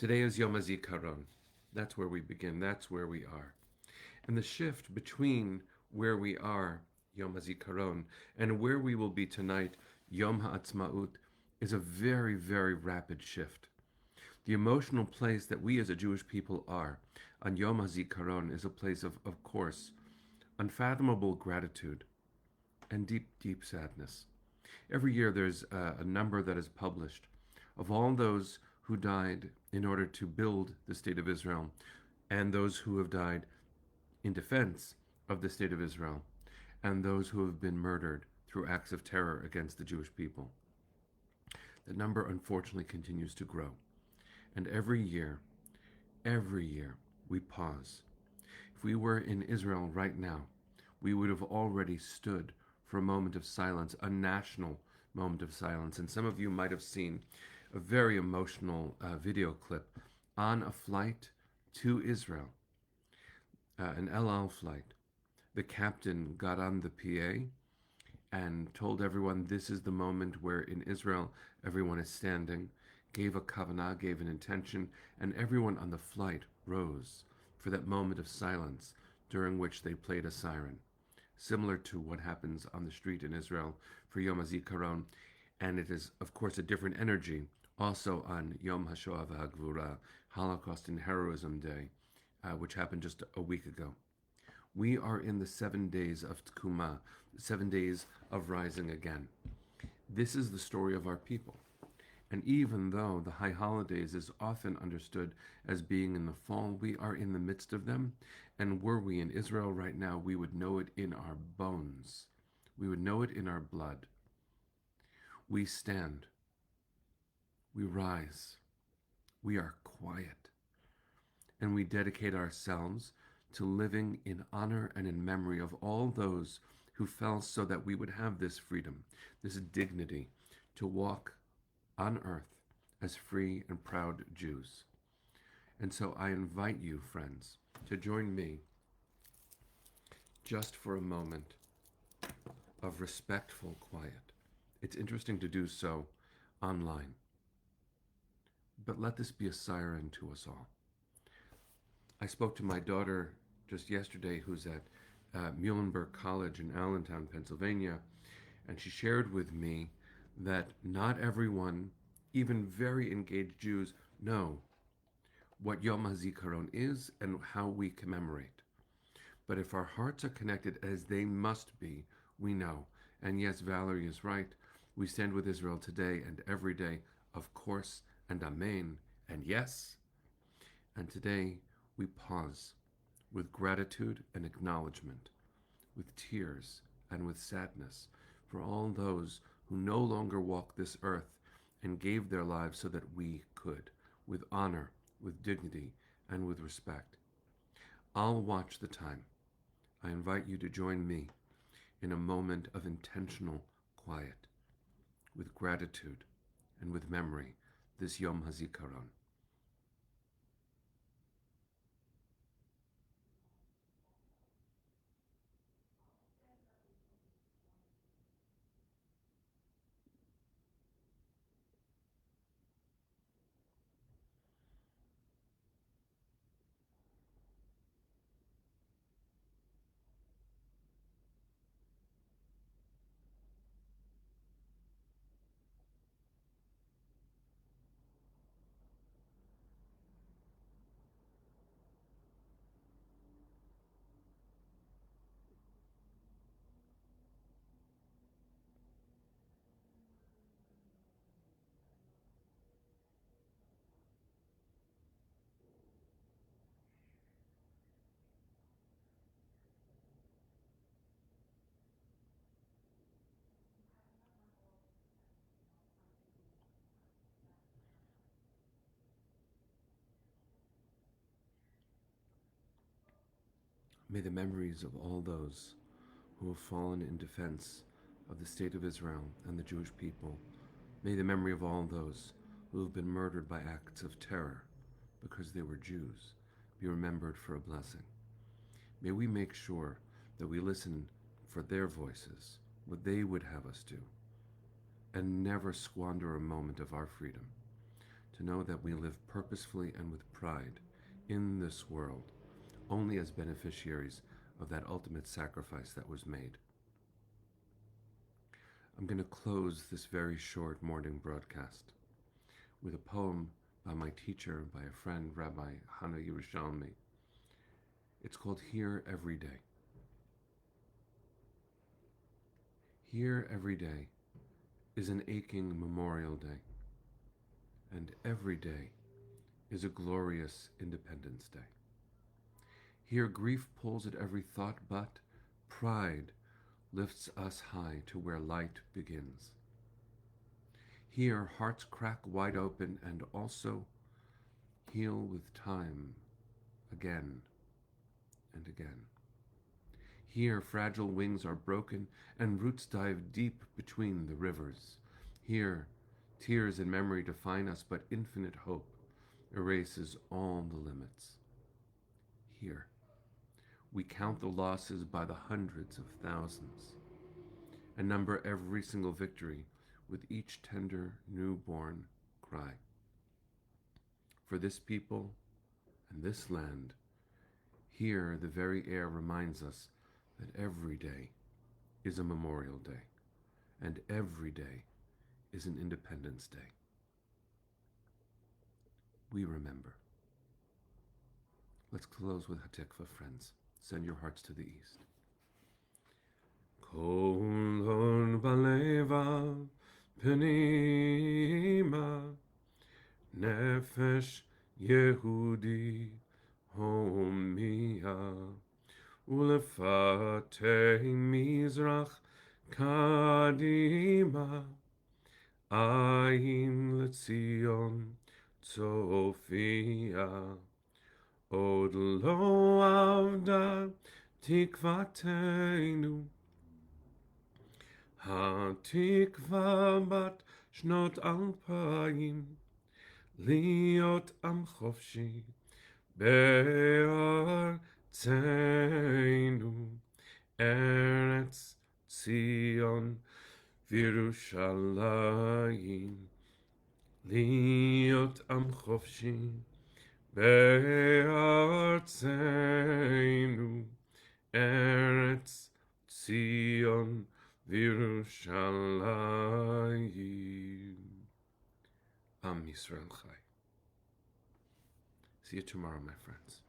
Today is Yom HaZikaron. That's where we begin. That's where we are. And the shift between where we are, Yom HaZikaron, and where we will be tonight, Yom HaAtzmaut, is a very, very rapid shift. The emotional place that we as a Jewish people are on Yom HaZikaron is a place of course, unfathomable gratitude and deep, deep sadness. Every year there's a number that is published of all those who died in order to build the State of Israel and those who have died in defense of the State of Israel and those who have been murdered through acts of terror against the Jewish people. The number unfortunately continues to grow. And every year, we pause. If we were in Israel right now, we would have already stood for a moment of silence, a national moment of silence. And some of you might have seen a very emotional video clip on a flight to Israel, an El Al flight. The captain got on the PA and told everyone this is the moment where in Israel everyone is standing, gave a kavanah, gave an intention, and everyone on the flight rose for that moment of silence during which they played a siren, similar to what happens on the street in Israel for Yom HaZikaron. And it is, of course, a different energy also on Yom HaShoah VaHaGvura, Holocaust and Heroism Day, which happened just a week ago. We are in the 7 days of Tkuma, 7 days of rising again. This is the story of our people. And even though the high holidays is often understood as being in the fall, we are in the midst of them. And were we in Israel right now, we would know it in our bones. We would know it in our blood. We stand. We rise. We are quiet. And we dedicate ourselves to living in honor and in memory of all those who fell so that we would have this freedom, this dignity to walk on earth as free and proud Jews. And so I invite you, friends, to join me just for a moment of respectful quiet. It's interesting to do so online, but let this be a siren to us all. I spoke to my daughter just yesterday, who's at Muhlenberg College in Allentown, Pennsylvania, and she shared with me that not everyone, even very engaged Jews, know what Yom HaZikaron is and how we commemorate. But if our hearts are connected, as they must be, we know. And yes, Valerie is right. We stand with Israel today and every day, of course, and amen, and yes. And today we pause with gratitude and acknowledgement, with tears and with sadness for all those who no longer walk this earth and gave their lives so that we could, with honor, with dignity, and with respect. I'll watch the time. I invite you to join me in a moment of intentional quiet, with gratitude and with memory, this Yom HaZikaron. May the memories of all those who have fallen in defense of the State of Israel and the Jewish people, may the memory of all those who have been murdered by acts of terror because they were Jews be remembered for a blessing. May we make sure that we listen for their voices, what they would have us do, and never squander a moment of our freedom to know that we live purposefully and with pride in this world, only as beneficiaries of that ultimate sacrifice that was made. I'm going to close this very short morning broadcast with a poem by my teacher, by a friend, Rabbi Hannah Yerushalmi. It's called Here Every Day. Here every day is an aching Memorial Day, and every day is a glorious Independence Day. Here grief pulls at every thought, but pride lifts us high to where light begins. Here hearts crack wide open and also heal with time again and again. Here fragile wings are broken and roots dive deep between the rivers. Here tears and memory define us, but infinite hope erases all the limits. Here we count the losses by the hundreds of thousands and number every single victory with each tender newborn cry. For this people and this land, here the very air reminds us that every day is a Memorial Day, and every day is an Independence Day. We remember. Let's close with Hatikva, friends. Send your hearts to the east. Kol hon baleva penima nefesh Yehudi homia ulefatei mizrach kadima ayin letzion tzofia od lo avda tikvateinu התקווה בת שנות 2000 להיות עם חופשי בארצנו ארץ ציון וירושלים להיות עם חופשי בארצנו ארץ ציון Yerushalayim. Am Yisrael Chai. See you tomorrow, my friends.